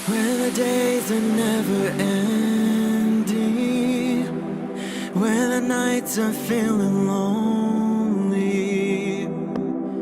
When the days are never ending, when the nights are feeling lonely,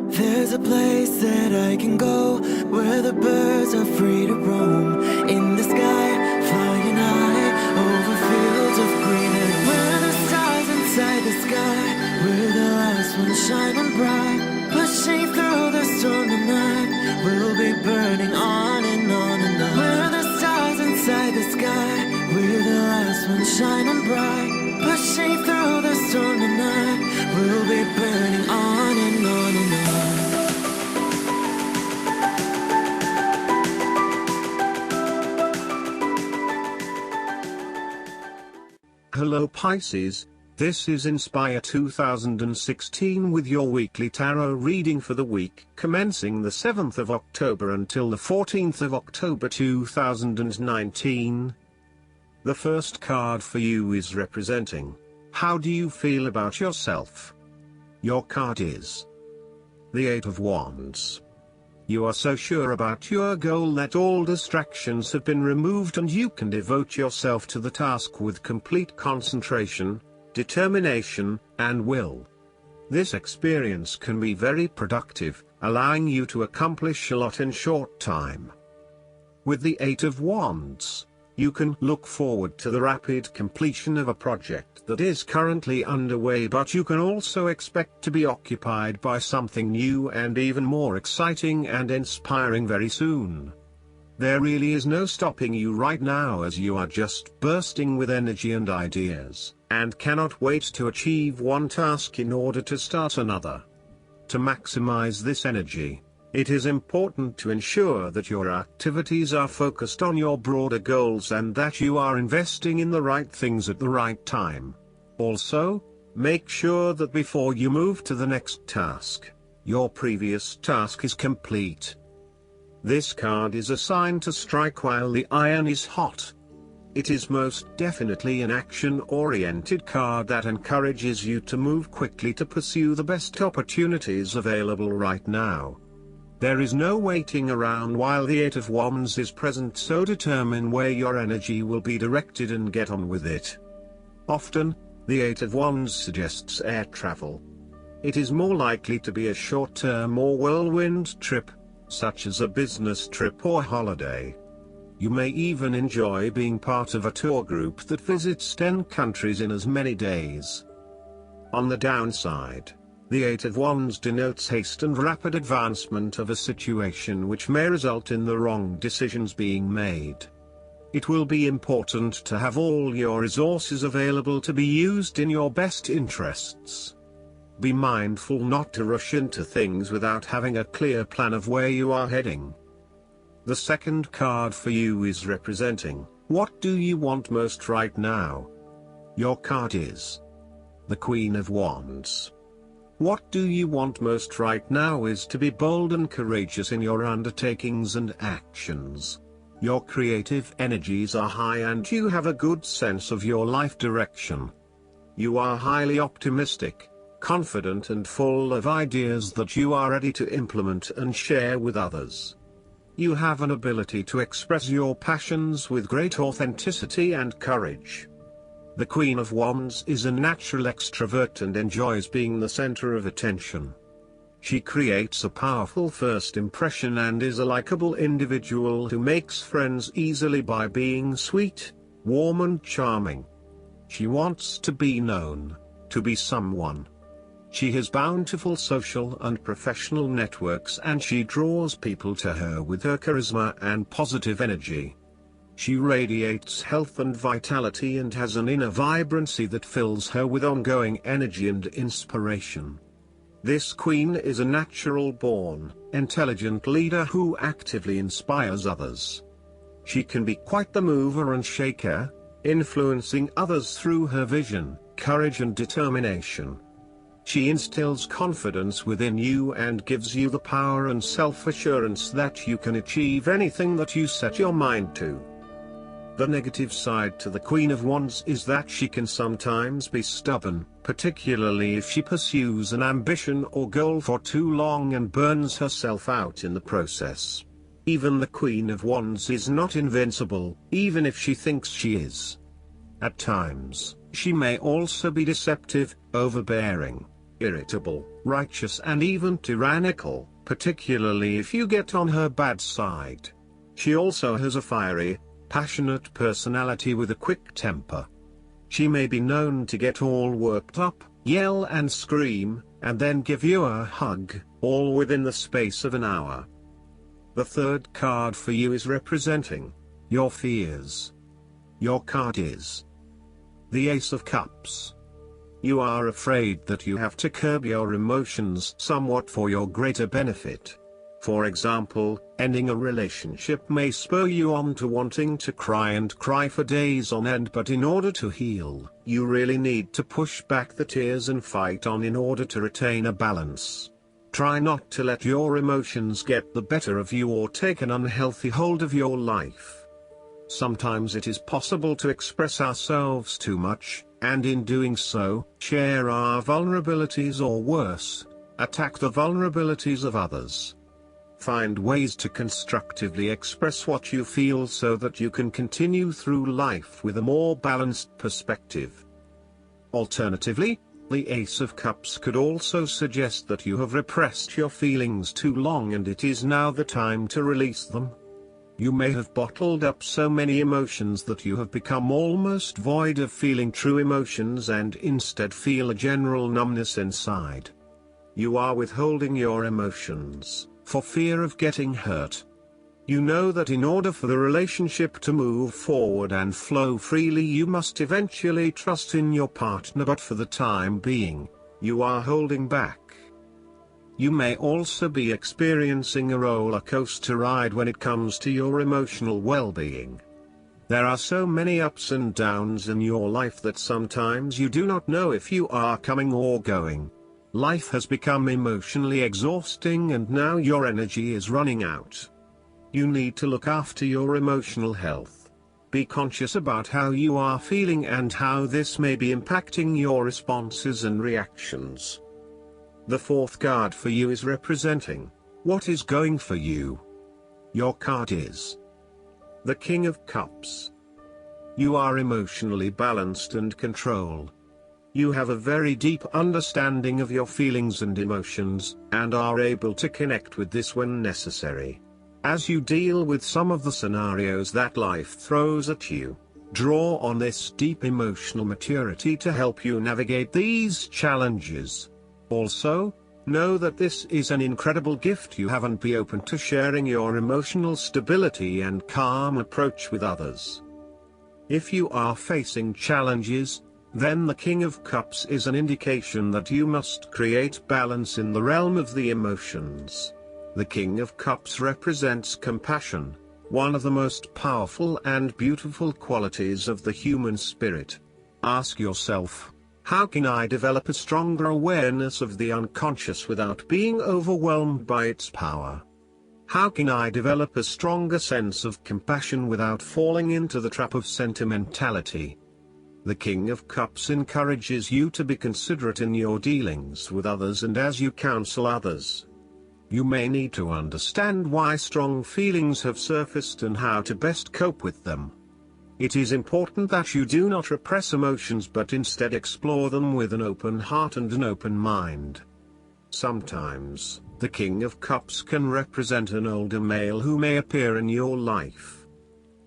there's a place that I can go where the birds are free to roam. In the sky, flying high over fields of green. And where the stars inside the sky, we're the last ones shining bright. Pushing through the storm tonight, we'll be burning on and on and on. We're the stars inside the sky, we're the last ones shining bright. Pushing through the storm tonight, we'll be burning on and on and on. Hello Pisces, this is Inspire 2016 with your weekly tarot reading for the week commencing the 7th of October until the 14th of October 2019. The first card for you is representing, how do you feel about yourself? Your card is the Eight of Wands. You are so sure about your goal that all distractions have been removed and you can devote yourself to the task with complete concentration, determination, and will. This experience can be very productive, allowing you to accomplish a lot in short time. With the Eight of Wands, you can look forward to the rapid completion of a project that is currently underway, but you can also expect to be occupied by something new and even more exciting and inspiring very soon. There really is no stopping you right now, as you are just bursting with energy and ideas, and cannot wait to achieve one task in order to start another. To maximize this energy, it is important to ensure that your activities are focused on your broader goals and that you are investing in the right things at the right time. Also, make sure that before you move to the next task, your previous task is complete. This card is a sign to strike while the iron is hot. It is most definitely an action-oriented card that encourages you to move quickly to pursue the best opportunities available right now. There is no waiting around while the Eight of Wands is present, so determine where your energy will be directed and get on with it. Often, the Eight of Wands suggests air travel. It is more likely to be a short-term or whirlwind trip, such as a business trip or holiday. You may even enjoy being part of a tour group that visits 10 countries in as many days. On the downside, the Eight of Wands denotes haste and rapid advancement of a situation which may result in the wrong decisions being made. It will be important to have all your resources available to be used in your best interests. Be mindful not to rush into things without having a clear plan of where you are heading. The second card for you is representing, what do you want most right now? Your card is the Queen of Wands. What do you want most right now is to be bold and courageous in your undertakings and actions. Your creative energies are high and you have a good sense of your life direction. You are highly optimistic, confident and full of ideas that you are ready to implement and share with others. You have an ability to express your passions with great authenticity and courage. The Queen of Wands is a natural extrovert and enjoys being the center of attention. She creates a powerful first impression and is a likable individual who makes friends easily by being sweet, warm and charming. She wants to be known, to be someone. She has bountiful social and professional networks and she draws people to her with her charisma and positive energy. She radiates health and vitality and has an inner vibrancy that fills her with ongoing energy and inspiration. This queen is a natural-born, intelligent leader who actively inspires others. She can be quite the mover and shaker, influencing others through her vision, courage and determination. She instills confidence within you and gives you the power and self-assurance that you can achieve anything that you set your mind to. The negative side to the Queen of Wands is that she can sometimes be stubborn, particularly if she pursues an ambition or goal for too long and burns herself out in the process. Even the Queen of Wands is not invincible, even if she thinks she is. At times, she may also be deceptive, overbearing, irritable, righteous and even tyrannical, particularly if you get on her bad side. She also has a fiery, passionate personality with a quick temper. She may be known to get all worked up, yell and scream, and then give you a hug, all within the space of an hour. The third card for you is representing your fears. Your card is the Ace of Cups. You are afraid that you have to curb your emotions somewhat for your greater benefit. For example, ending a relationship may spur you on to wanting to cry and cry for days on end, but in order to heal, you really need to push back the tears and fight on in order to retain a balance. Try not to let your emotions get the better of you or take an unhealthy hold of your life. Sometimes it is possible to express ourselves too much, and in doing so, share our vulnerabilities or worse, attack the vulnerabilities of others. Find ways to constructively express what you feel so that you can continue through life with a more balanced perspective. Alternatively, the Ace of Cups could also suggest that you have repressed your feelings too long and it is now the time to release them. You may have bottled up so many emotions that you have become almost void of feeling true emotions and instead feel a general numbness inside. You are withholding your emotions for fear of getting hurt. You know that in order for the relationship to move forward and flow freely, you must eventually trust in your partner, but for the time being, you are holding back. You may also be experiencing a roller coaster ride when it comes to your emotional well-being. There are so many ups and downs in your life that sometimes you do not know if you are coming or going. Life has become emotionally exhausting and now your energy is running out. You need to look after your emotional health. Be conscious about how you are feeling and how this may be impacting your responses and reactions. The fourth card for you is representing what is going for you. Your card is the King of Cups. You are emotionally balanced and controlled. You have a very deep understanding of your feelings and emotions, and are able to connect with this when necessary. As you deal with some of the scenarios that life throws at you, draw on this deep emotional maturity to help you navigate these challenges. Also, know that this is an incredible gift you have and be open to sharing your emotional stability and calm approach with others. If you are facing challenges, then the King of Cups is an indication that you must create balance in the realm of the emotions. The King of Cups represents compassion, one of the most powerful and beautiful qualities of the human spirit. Ask yourself, how can I develop a stronger awareness of the unconscious without being overwhelmed by its power? How can I develop a stronger sense of compassion without falling into the trap of sentimentality? The King of Cups encourages you to be considerate in your dealings with others and as you counsel others. You may need to understand why strong feelings have surfaced and how to best cope with them. It is important that you do not repress emotions but instead explore them with an open heart and an open mind. Sometimes, the King of Cups can represent an older male who may appear in your life.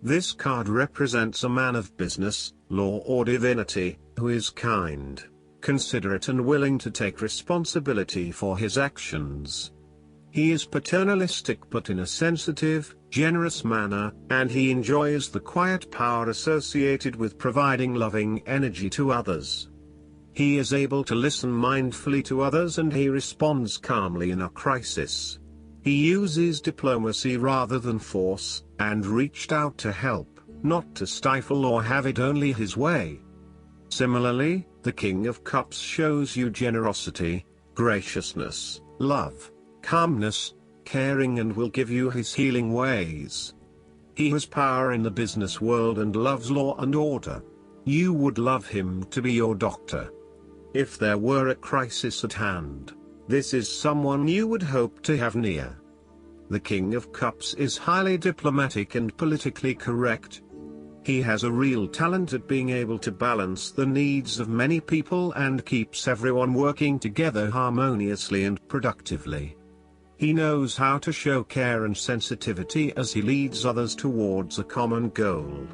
This card represents a man of business, law or divinity, who is kind, considerate and willing to take responsibility for his actions. He is paternalistic but in a sensitive, generous manner, and he enjoys the quiet power associated with providing loving energy to others. He is able to listen mindfully to others and he responds calmly in a crisis. He uses diplomacy rather than force, and reached out to help, not to stifle or have it only his way. Similarly, the King of Cups shows you generosity, graciousness, love, calmness, caring and will give you his healing ways. He has power in the business world and loves law and order. You would love him to be your doctor. If there were a crisis at hand, this is someone you would hope to have near. The King of Cups is highly diplomatic and politically correct. He has a real talent at being able to balance the needs of many people and keeps everyone working together harmoniously and productively. He knows how to show care and sensitivity as he leads others towards a common goal.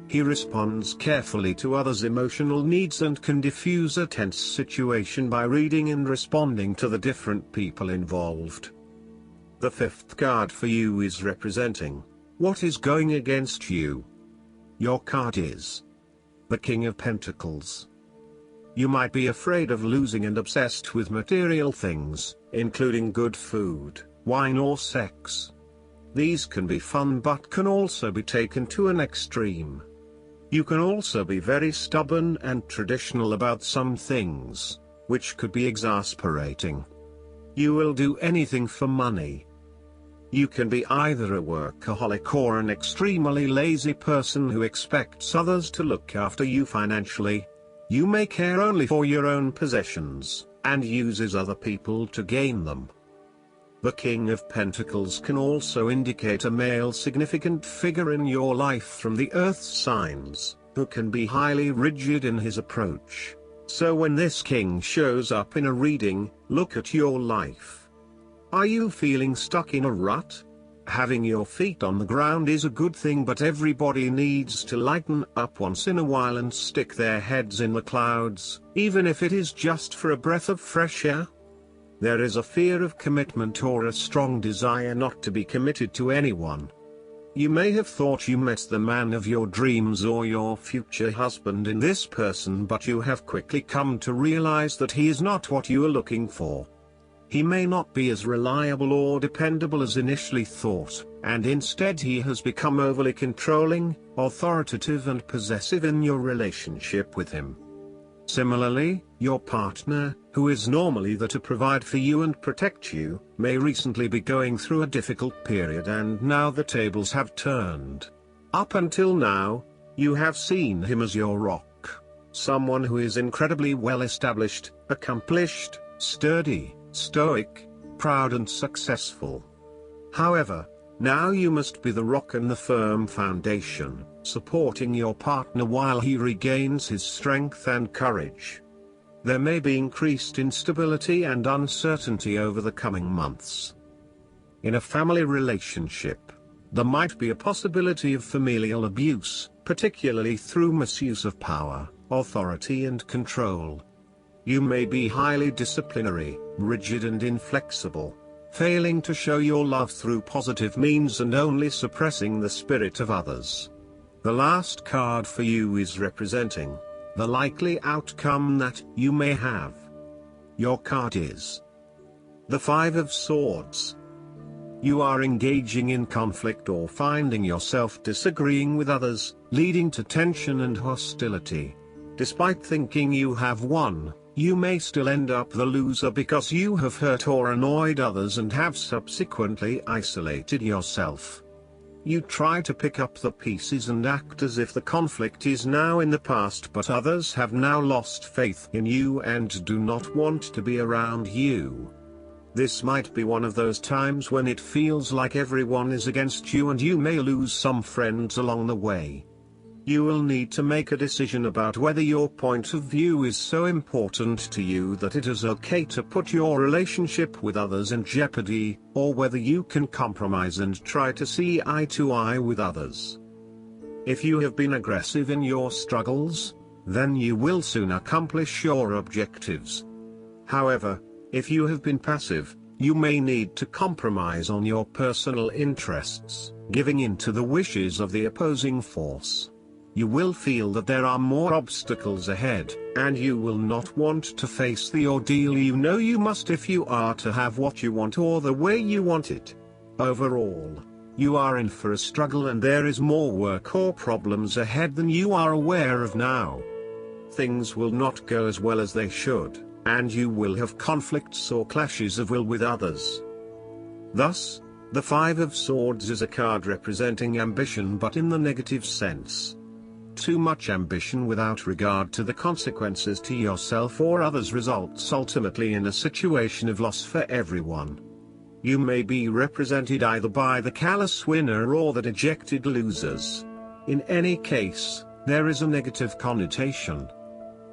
He responds carefully to others' emotional needs and can diffuse a tense situation by reading and responding to the different people involved. The fifth card for you is representing what is going against you. Your card is the King of Pentacles. You might be afraid of losing and obsessed with material things, including good food, wine or sex. These can be fun but can also be taken to an extreme. You can also be very stubborn and traditional about some things, which could be exasperating. You will do anything for money. You can be either a workaholic or an extremely lazy person who expects others to look after you financially. You may care only for your own possessions, and uses other people to gain them. The King of Pentacles can also indicate a male significant figure in your life from the earth signs, who can be highly rigid in his approach. So when this king shows up in a reading, look at your life. Are you feeling stuck in a rut? Having your feet on the ground is a good thing, but everybody needs to lighten up once in a while and stick their heads in the clouds, even if it is just for a breath of fresh air. There is a fear of commitment or a strong desire not to be committed to anyone. You may have thought you met the man of your dreams or your future husband in this person, but you have quickly come to realize that he is not what you are looking for. He may not be as reliable or dependable as initially thought, and instead he has become overly controlling, authoritative and possessive in your relationship with him. Similarly, your partner, who is normally there to provide for you and protect you, may recently be going through a difficult period, and now the tables have turned. Up until now, you have seen him as your rock. Someone who is incredibly well established, accomplished, sturdy, stoic, proud and successful. However, now you must be the rock and the firm foundation, supporting your partner while he regains his strength and courage. There may be increased instability and uncertainty over the coming months. In a family relationship, there might be a possibility of familial abuse, particularly through misuse of power, authority and control. You may be highly disciplinary, rigid and inflexible, failing to show your love through positive means and only suppressing the spirit of others. The last card for you is representing the likely outcome that you may have. Your card is the Five of Swords. You are engaging in conflict or finding yourself disagreeing with others, leading to tension and hostility. Despite thinking you have won, you may still end up the loser because you have hurt or annoyed others and have subsequently isolated yourself. You try to pick up the pieces and act as if the conflict is now in the past, but others have now lost faith in you and do not want to be around you. This might be one of those times when it feels like everyone is against you and you may lose some friends along the way. You will need to make a decision about whether your point of view is so important to you that it is okay to put your relationship with others in jeopardy, or whether you can compromise and try to see eye to eye with others. If you have been aggressive in your struggles, then you will soon accomplish your objectives. However, if you have been passive, you may need to compromise on your personal interests, giving in to the wishes of the opposing force. You will feel that there are more obstacles ahead, and you will not want to face the ordeal you know you must if you are to have what you want or the way you want it. Overall, you are in for a struggle and there is more work or problems ahead than you are aware of now. Things will not go as well as they should, and you will have conflicts or clashes of will with others. Thus, the Five of Swords is a card representing ambition but in the negative sense. Too much ambition without regard to the consequences to yourself or others results ultimately in a situation of loss for everyone. You may be represented either by the callous winner or the dejected losers. In any case, there is a negative connotation.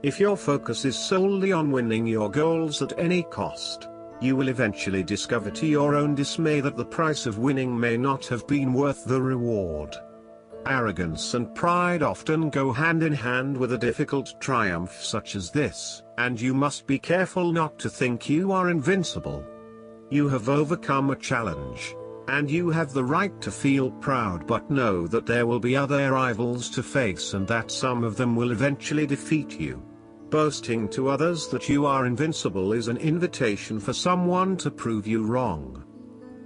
If your focus is solely on winning your goals at any cost, you will eventually discover to your own dismay that the price of winning may not have been worth the reward. Arrogance and pride often go hand in hand with a difficult triumph such as this, and you must be careful not to think you are invincible. You have overcome a challenge, and you have the right to feel proud, but know that there will be other rivals to face and that some of them will eventually defeat you. Boasting to others that you are invincible is an invitation for someone to prove you wrong.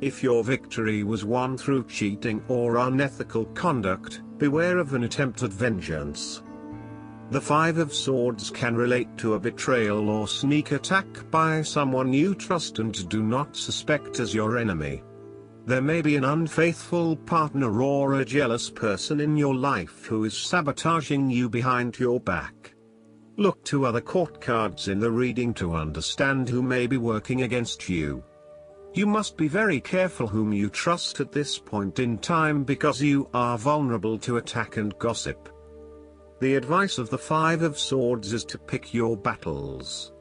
If your victory was won through cheating or unethical conduct, beware of an attempt at vengeance. The Five of Swords can relate to a betrayal or sneak attack by someone you trust and do not suspect as your enemy. There may be an unfaithful partner or a jealous person in your life who is sabotaging you behind your back. Look to other court cards in the reading to understand who may be working against you. You must be very careful whom you trust at this point in time because you are vulnerable to attack and gossip. The advice of the Five of Swords is to pick your battles.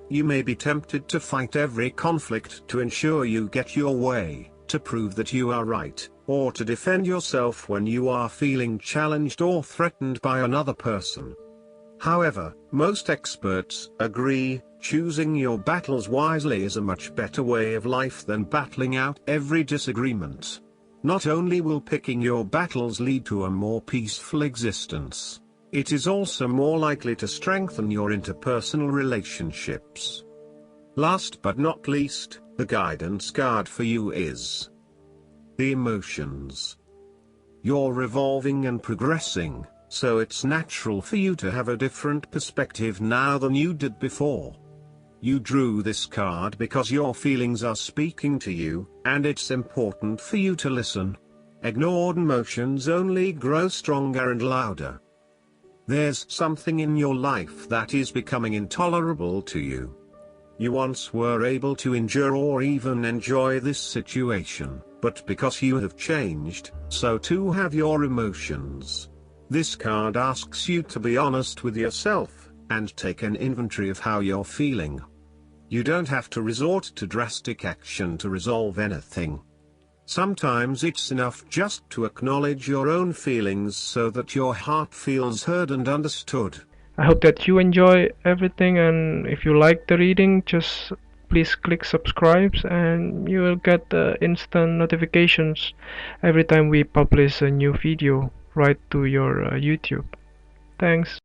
You may be tempted to fight every conflict to ensure you get your way, to prove that you are right, or to defend yourself when you are feeling challenged or threatened by another person. However, most experts agree, choosing your battles wisely is a much better way of life than battling out every disagreement. Not only will picking your battles lead to a more peaceful existence, it is also more likely to strengthen your interpersonal relationships. Last but not least, the guidance card for you is the emotions. You're revolving and progressing, so it's natural for you to have a different perspective now than you did before. You drew this card because your feelings are speaking to you, and it's important for you to listen. Ignored emotions only grow stronger and louder. There's something in your life that is becoming intolerable to you. You once were able to endure or even enjoy this situation, but because you have changed, so too have your emotions. This card asks you to be honest with yourself, and take an inventory of how you're feeling. You don't have to resort to drastic action to resolve anything. Sometimes it's enough just to acknowledge your own feelings so that your heart feels heard and understood. I hope that you enjoy everything, and if you like the reading, just please click subscribe and you will get the instant notifications every time we publish a new video right to your YouTube. Thanks.